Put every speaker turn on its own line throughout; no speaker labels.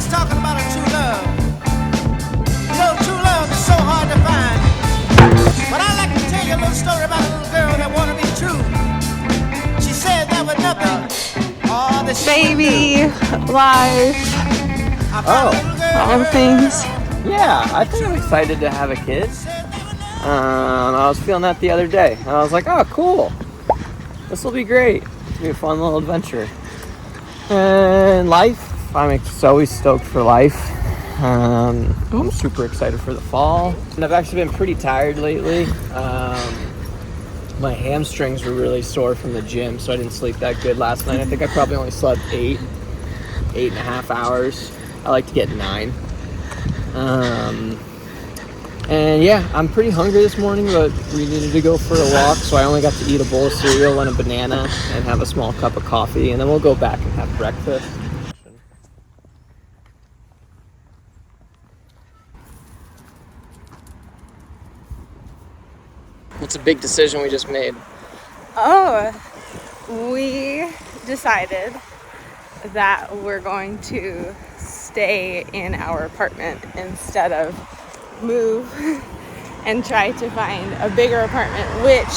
Everybody's talking about a true love. You know, true love is so hard to find. But I'd like to tell you a little story about a little girl that wanted to be true. She said there was nothing. Oh, that she
Baby, life, all the things.
Yeah, I think I'm excited to have a kid. I was feeling that the other day, and I was like, oh, cool. This will be great. It'll be a fun little adventure. And life, I'm always stoked for life. I'm super excited for the fall. And I've actually been pretty tired lately. My hamstrings were really sore from the gym, so I didn't sleep that good last night. I think I probably only slept 8.5 hours. I like to get 9. And yeah, I'm pretty hungry this morning, but we needed to go for a walk, so I only got to eat a bowl of cereal and a banana and have a small cup of coffee, and then we'll go back and have breakfast. What's a big decision we just made?
Oh, we decided that we're going to stay in our apartment instead of move and try to find a bigger apartment, which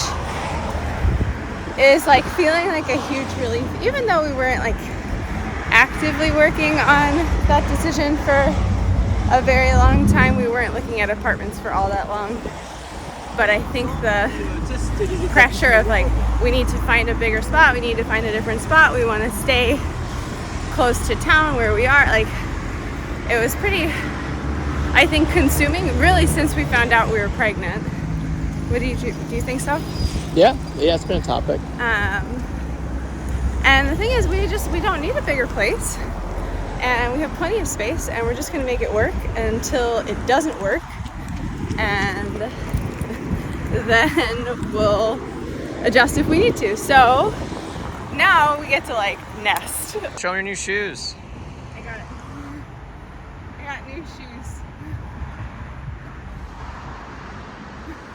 is like feeling like a huge relief, even though we weren't like actively working on that decision for a very long time. We weren't looking at apartments for all that long, but I think the pressure of like, we need to find a bigger spot, we need to find a different spot, we want to stay close to town where we are, like, it was pretty, I think, consuming, really, since we found out we were pregnant. What do you think so?
Yeah, it's been a topic.
And the thing is, we don't need a bigger place, and we have plenty of space, and we're just going to make it work until it doesn't work, and then we'll adjust if we need to. So now we get to like nest.
Show me your new shoes.
I got it. I got new shoes.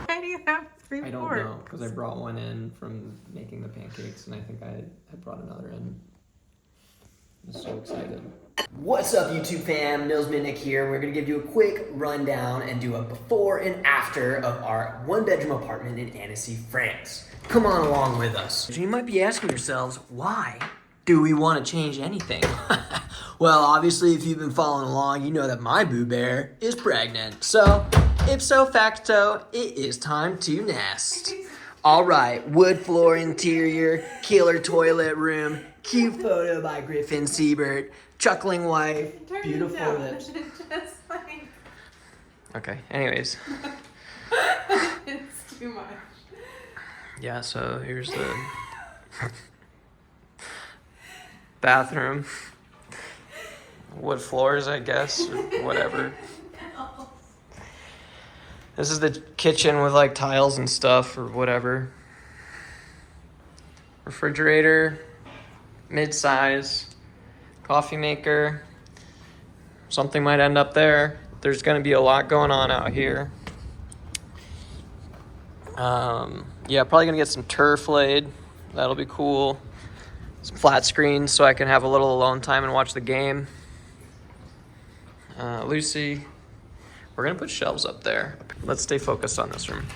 Why do you have 3
I don't
forks?
know, because I brought one in from making the pancakes, and I think I brought another in. I'm so excited. What's up, YouTube fam? Nils Mitnick here. We're going to give you a quick rundown and do a before and after of our 1-bedroom apartment in Annecy, France. Come on along with us. You might be asking yourselves, why do we want to change anything? Well, obviously, if you've been following along, you know that my boo bear is pregnant. So, ipso facto, it is time to nest. All right, wood floor interior, killer toilet room, cute photo by Griffin Siebert, chuckling wife, beautiful lips. Okay, anyways.
It's too much.
Yeah, so here's the bathroom. Wood floors, I guess, or whatever. This is the kitchen with like tiles and stuff or whatever. Refrigerator, mid-size, coffee maker. Something might end up there. There's gonna be a lot going on out here. Yeah, probably gonna get some turf laid. That'll be cool. Some flat screens so I can have a little alone time and watch the game. Lucy, we're gonna put shelves up there. Let's stay focused on this room.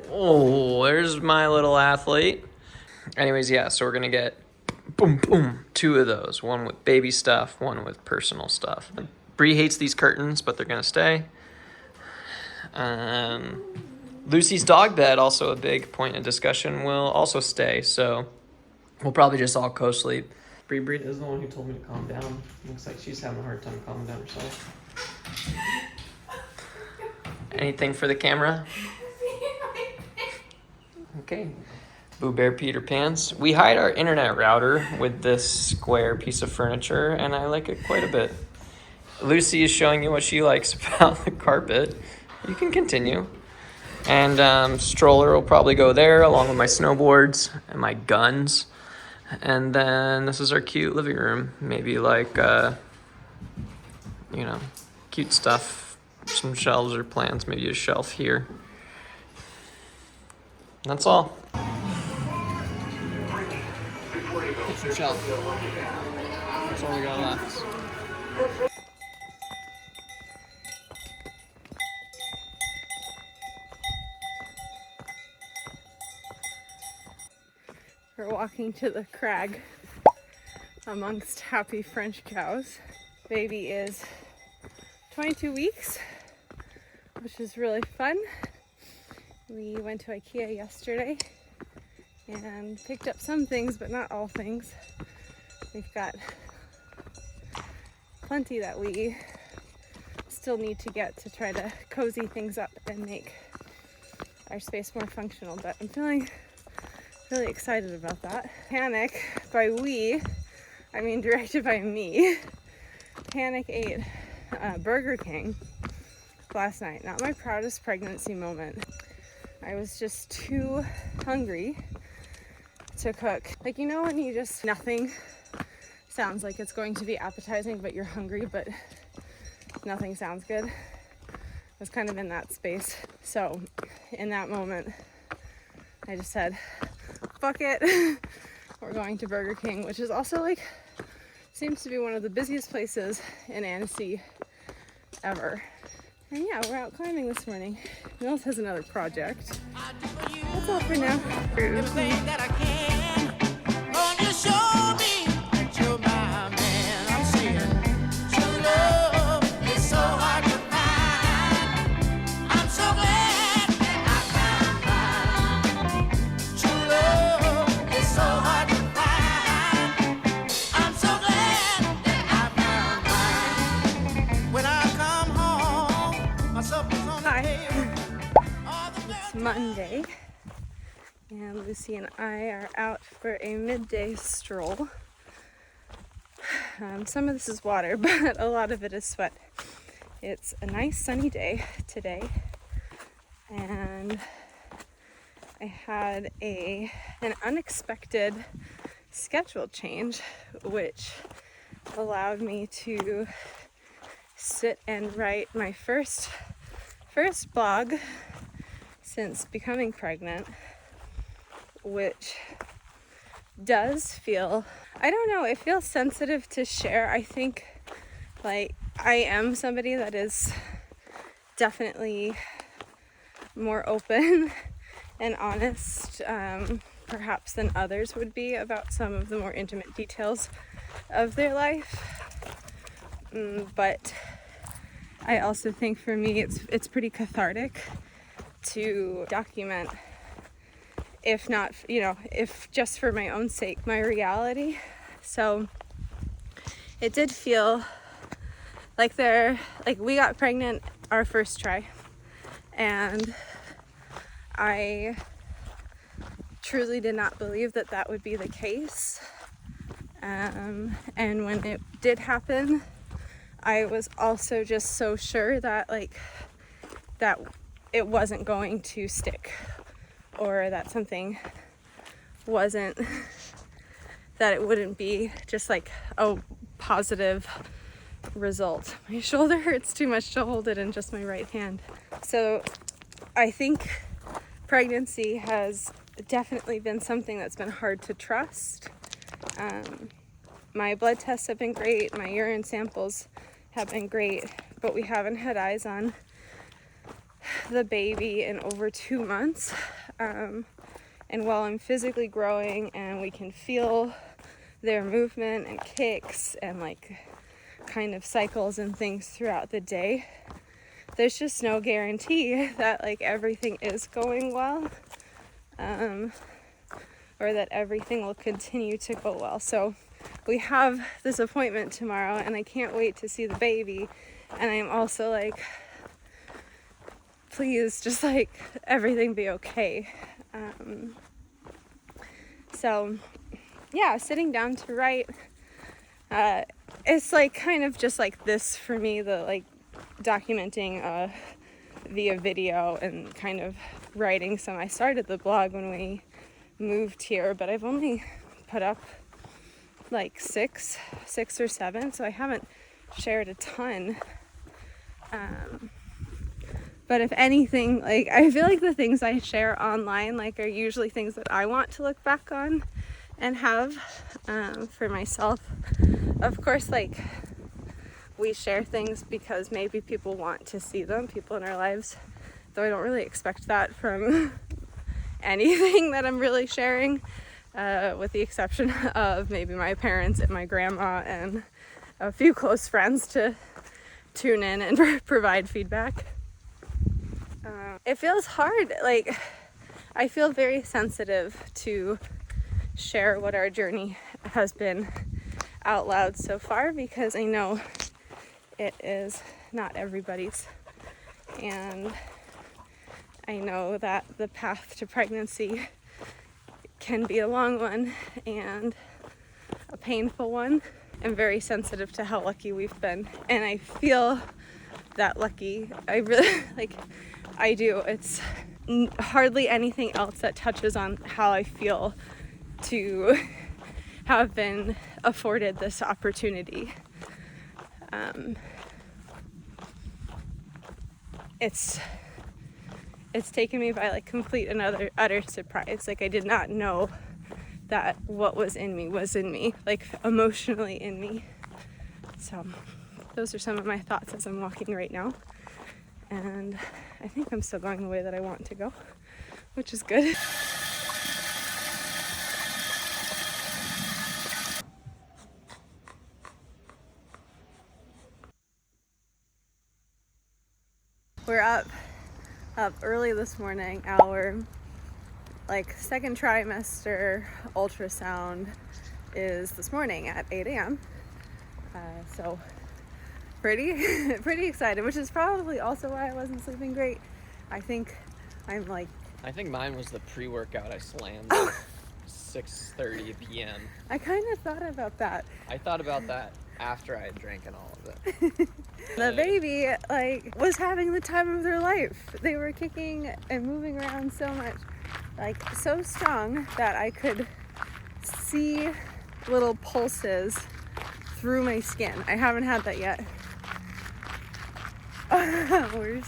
Oh, there's my little athlete. Anyways, yeah, so we're gonna get boom, boom, 2 of those. One with baby stuff, one with personal stuff. Bree hates these curtains, but they're gonna stay. Lucy's dog bed, also a big point of discussion, will also stay, so we'll probably just all co-sleep. Bree is the one who told me to calm down. Looks like she's having a hard time calming down herself. Anything for the camera? Okay. Boo Bear Peter Pans. We hide our internet router with this square piece of furniture, and I like it quite a bit. Lucy is showing you what she likes about the carpet. You can continue. And stroller will probably go there along with my snowboards and my guns. And then this is our cute living room. Maybe like, cute stuff. Some shelves or plants, maybe a shelf here. That's all. Kitchen shelf. That's all we got left.
walking to the crag amongst happy French cows. Baby is 22 weeks, which is really fun. We went to IKEA yesterday and picked up some things, but not all things. We've got plenty that we still need to get to try to cozy things up and make our space more functional, but I'm feeling really excited about that. Panic, by we, I mean directed by me. Panic ate Burger King last night. Not my proudest pregnancy moment. I was just too hungry to cook. Like, you know when you just, nothing sounds like it's going to be appetizing, but you're hungry, but nothing sounds good. I was kind of in that space. So in that moment, I just said, fuck it. We're going to Burger King, which is also like, seems to be one of the busiest places in Annecy ever. And yeah, we're out climbing this morning. Mills has another project. That's all for now.
Everything that I can. Oh, you show me that you're my man. I'm seeing true love is so hard to find. I'm so glad that I found mine. True love is so hard to find. I'm so glad that I found mine. When I come home, my supper's on the
Hi.
table. All the
It's
girls
Monday, and Lucy and I are out for a midday stroll. Some of this is water, but a lot of it is sweat. It's a nice sunny day today, and I had an unexpected schedule change, which allowed me to sit and write my first blog since becoming pregnant, which does feel, I don't know, it feels sensitive to share. I think like I am somebody that is definitely more open and honest, perhaps than others would be about some of the more intimate details of their life. But I also think for me it's pretty cathartic to document, if not, if just for my own sake, my reality. So it did feel like we got pregnant our first try, and I truly did not believe that would be the case. And when it did happen, I was also just so sure that it wasn't going to stick, or that something wasn't, that it wouldn't be just like a positive result. My shoulder hurts too much to hold it in just my right hand. So I think pregnancy has definitely been something that's been hard to trust. My blood tests have been great, my urine samples have been great, but we haven't had eyes on the baby in over 2 months. And while I'm physically growing and we can feel their movement and kicks and like kind of cycles and things throughout the day, there's just no guarantee that like everything is going well, or that everything will continue to go well. So we have this appointment tomorrow and I can't wait to see the baby, and I'm also like, please just like everything be okay. So yeah, sitting down to write, it's like kind of just like this for me, the like documenting via video and kind of writing. So I started the blog when we moved here, but I've only put up like six or seven, so I haven't shared a ton. But if anything, like I feel like the things I share online like are usually things that I want to look back on and have for myself. Of course, like we share things because maybe people want to see them, people in our lives, though I don't really expect that from anything that I'm really sharing. with the exception of maybe my parents and my grandma and a few close friends to tune in and provide feedback. It feels hard. Like, I feel very sensitive to share what our journey has been out loud so far, because I know it is not everybody's, and I know that the path to pregnancy can be a long one and a painful one. I'm very sensitive to how lucky we've been, and I feel that lucky. I really, I do. It's hardly anything else that touches on how I feel to have been afforded this opportunity. It's taken me by complete and utter surprise. I did not know that what was in me, emotionally in me. So those are some of my thoughts as I'm walking right now. And I think I'm still going the way that I want to go, which is good. We're up early this morning. Our second trimester ultrasound is this morning at 8 a.m. So pretty excited, which is probably also why I wasn't sleeping great. I think
mine was the pre-workout I slammed at 6:30 p.m.
I kind of thought about that.
I thought about that after I had drank all of it.
The baby was having the time of their life. They were kicking and moving around so much, so strong that I could see little pulses through my skin. I haven't had that yet. We're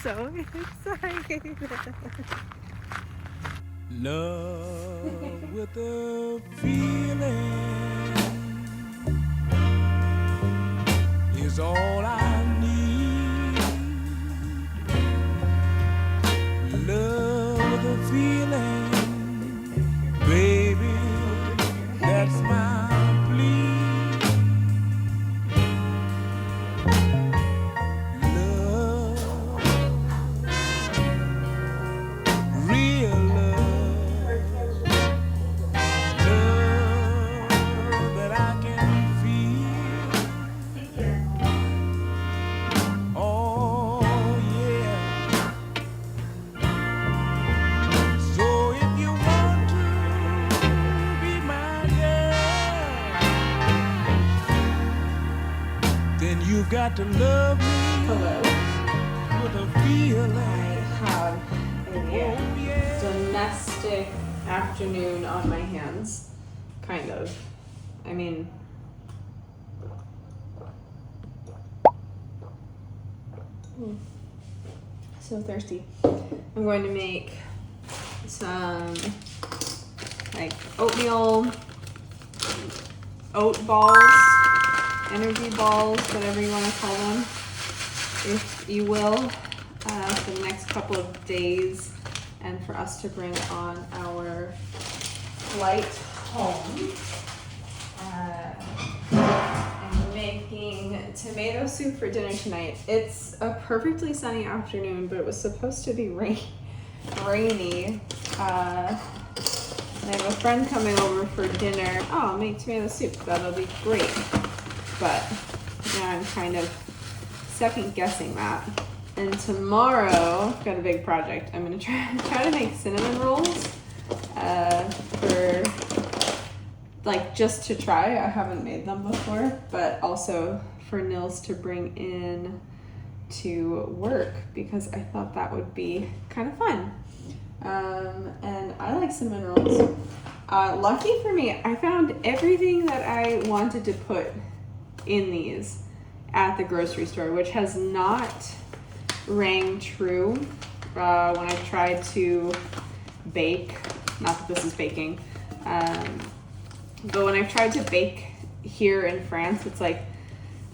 so excited.
Love with a feeling is all I need. Love with a feeling, baby, that's my plea. Love, real love, love that I can feel. Oh yeah. So if you want to be my girl, then you've got to love me.
Hello.
With a feeling.
I have a
Yeah.
domestic afternoon on my hands, kind of. I mean, so thirsty. I'm going to make some oatmeal, oat balls, energy balls, whatever you want to call them, if you will, for the next couple of days, and for us to bring on our flight home. I'm making tomato soup for dinner tonight. It's a perfectly sunny afternoon, but it was supposed to be rainy. I have a friend coming over for dinner. Oh, I'll make tomato soup. That'll be great. But now I'm kind of second guessing that. And tomorrow, I've got a big project. I'm gonna try to make cinnamon rolls for just to try. I haven't made them before, but also for Nils to bring in to work because I thought that would be kind of fun. And I like cinnamon rolls. Lucky for me, I found everything that I wanted to put in these at the grocery store, which has not rang true when I tried to bake. Not that this is baking, but when I've tried to bake here in France, it's I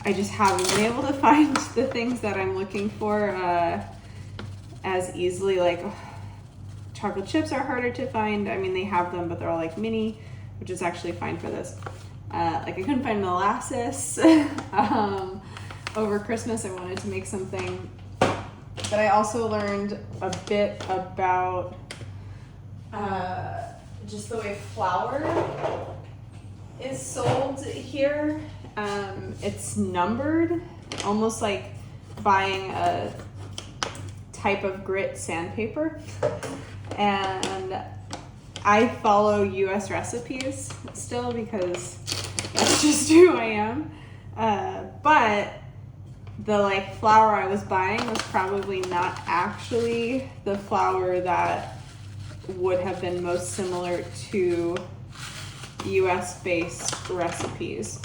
just haven't been able to find the things that I'm looking for as easily. chocolate chips are harder to find. I mean, they have them, but they're all like mini, which is actually fine for this. Like I couldn't find molasses. Over Christmas I wanted to make something, but I also learned a bit about just the way flour is sold here. It's numbered, almost like buying a type of grit sandpaper, and I follow US recipes still because that's just who I am. But the like flour I was buying was probably not actually the flour that would have been most similar to US based recipes.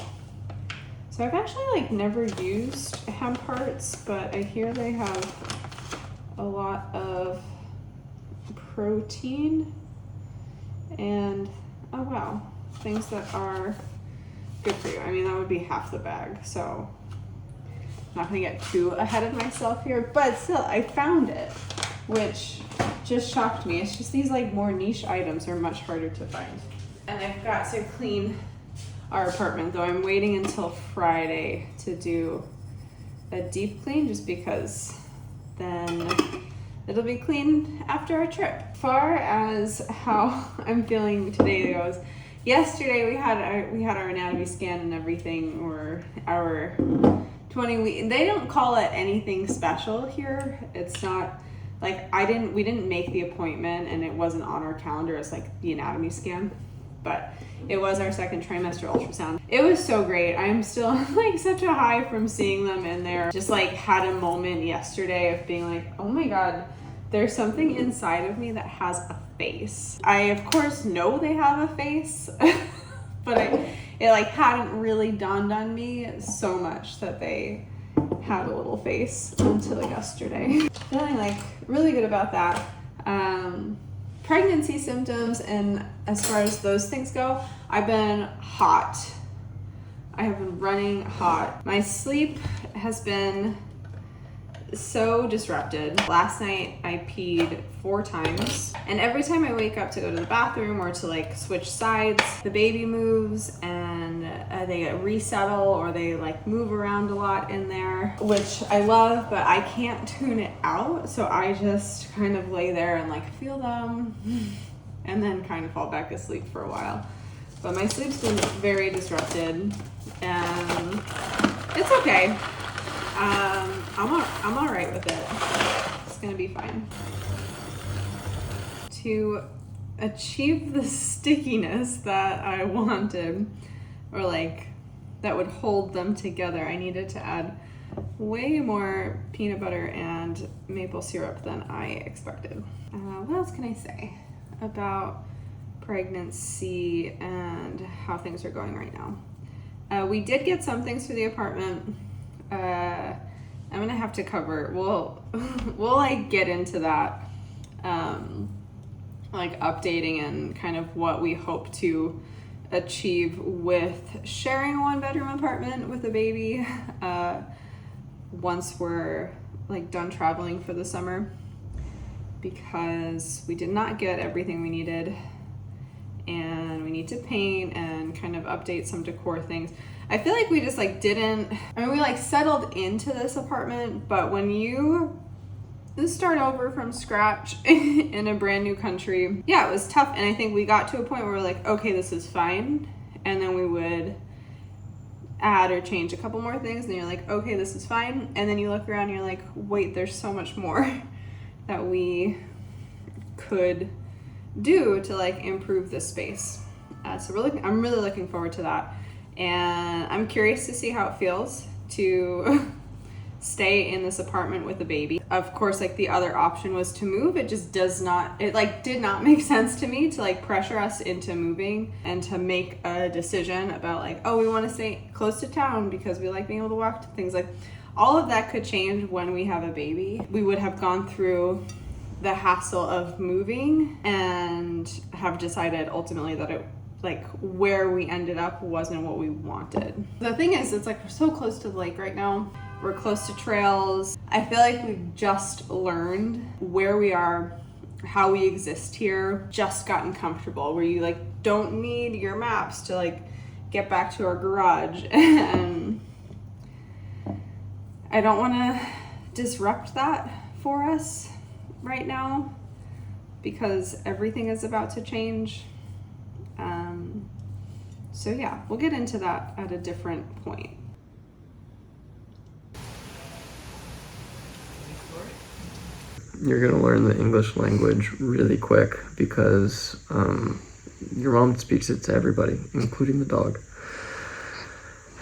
So I've actually like never used hemp hearts, but I hear they have a lot of protein and oh wow, things that are good for you. I mean, that would be half the bag, so I'm not gonna get too ahead of myself here, but still I found it, which just shocked me. It's just these like more niche items are much harder to find. And I've got to clean our apartment, though I'm waiting until Friday to do a deep clean, just because then it'll be clean after our trip. As far as how I'm feeling today goes, yesterday we had our anatomy scan and everything, or our 20-week. They don't call it anything special here. It's not like we didn't make the appointment and it wasn't on our calendar as like the anatomy scan, but it was our second trimester ultrasound. It was so great. I'm still like such a high from seeing them in there. Just like had a moment yesterday of being like, oh my God, there's something inside of me that has a face. I of course know they have a face, but it like hadn't really dawned on me so much that they had a little face until yesterday. Feeling like really good about that. Pregnancy symptoms, and as far as those things go, I've been hot. I have been running hot. My sleep has been so disrupted. Last night I peed 4 times, and every time I wake up to go to the bathroom or to like switch sides, the baby moves and they get resettle, or they like move around a lot in there, which I love, but I can't tune it out, so I just kind of lay there and like feel them and then kind of fall back asleep for a while. But my sleep's been very disrupted, and it's okay. I'm all right with it. It's gonna be fine. To achieve the stickiness that I wanted, or like that would hold them together, I needed to add way more peanut butter and maple syrup than I expected. What else can I say about pregnancy and how things are going right now? We did get some things for the apartment. I'm gonna have to cover, we'll like get into that, like updating and kind of what we hope to achieve with sharing a 1-bedroom apartment with a baby once we're like done traveling for the summer, because we did not get everything we needed and we need to paint and kind of update some decor things. I feel like we just like didn't, I mean, we like settled into this apartment, but when you start over from scratch in a brand new country, yeah, it was tough. And I think we got to a point where we're like, okay, this is fine. And then we would add or change a couple more things, and you're like, okay, this is fine. And then you look around and you're like, wait, there's so much more that we could do to like improve this space. So I'm really looking forward to that. And I'm curious to see how it feels to stay in this apartment with a baby. Of course, like the other option was to move. It just did not make sense to me to like pressure us into moving and to make a decision about like, oh, we want to stay close to town because we like being able to walk to things. Like all of that could change when we have a baby. We would have gone through the hassle of moving and have decided ultimately that it like where we ended up wasn't what we wanted. The thing is, it's like we're so close to the lake right now. We're close to trails. I feel like we've just learned where we are how we exist here just gotten comfortable, where you like don't need your maps to like get back to our garage. And I don't want to disrupt that for us right now because everything is about to change. So yeah, we'll get into that at a different point.
You're gonna learn the English language really quick because your mom speaks it to everybody, including the dog.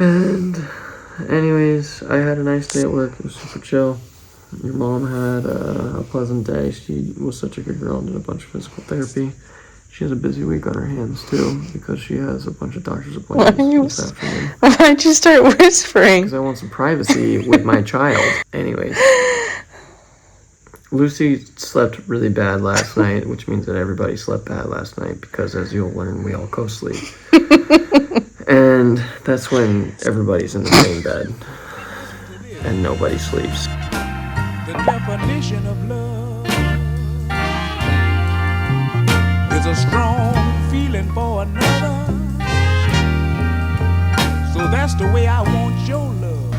And anyways, I had a nice day at work. It was super chill. Your mom had a pleasant day. She was such a good girl and did a bunch of physical therapy. She has a busy week on her hands too because she has a bunch of doctor's appointments this afternoon.
Why'd you start whispering?
Because I want some privacy with my child. Anyways, Lucy slept really bad last night, which means that everybody slept bad last night because, as you'll learn, we all co-sleep. And that's when everybody's in the same bed and nobody sleeps.
The definition of love is a strong feeling for another. So that's the way I want your love.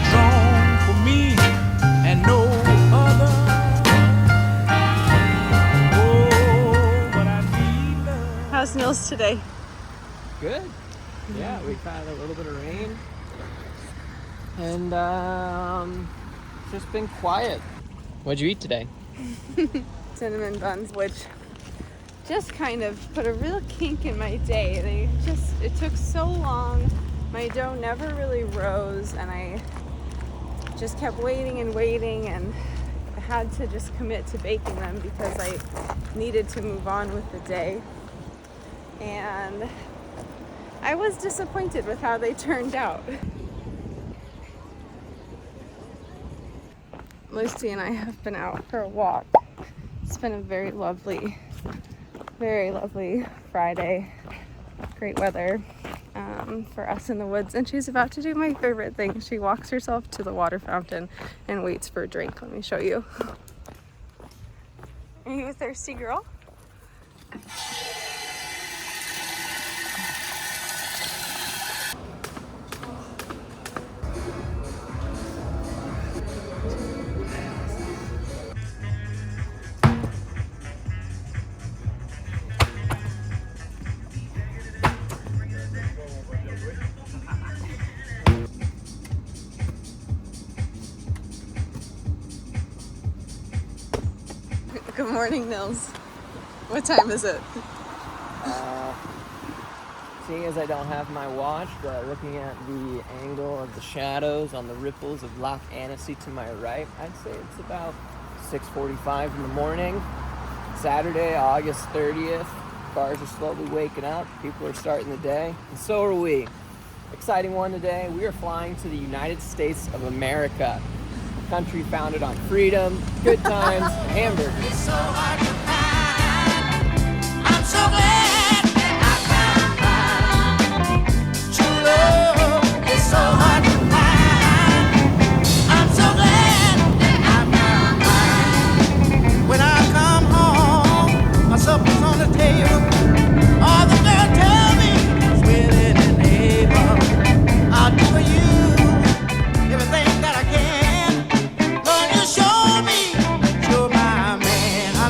Strong for me and no other. Oh, but I need love.
How's Nils today?
Good. Yeah, we've had a little bit of rain. And it's just been quiet. What'd you eat today?
Cinnamon buns, which just kind of put a real kink in my day. It took so long. My dough never really rose, and I just kept waiting, and I had to just commit to baking them because I needed to move on with the day. And I was disappointed with how they turned out. Lucy and I have been out for a walk. It's been a very lovely Friday. Great weather for us in the woods. And she's about to do my favorite thing. She walks herself to the water fountain and waits for a drink. Let me show you. Are you a thirsty girl? Good morning, Nils. What time is it?
Seeing as I don't have my watch, but looking at the angle of the shadows on the ripples of Loch Annecy to my right, I'd say it's about 6:45 in the morning. Saturday, August 30th. Cars are slowly waking up. People are starting the day, and so are we. Exciting one today. We are flying to the United States of America, a country founded on freedom, good times, and hamburgers.
It's so hard to find. I'm so glad.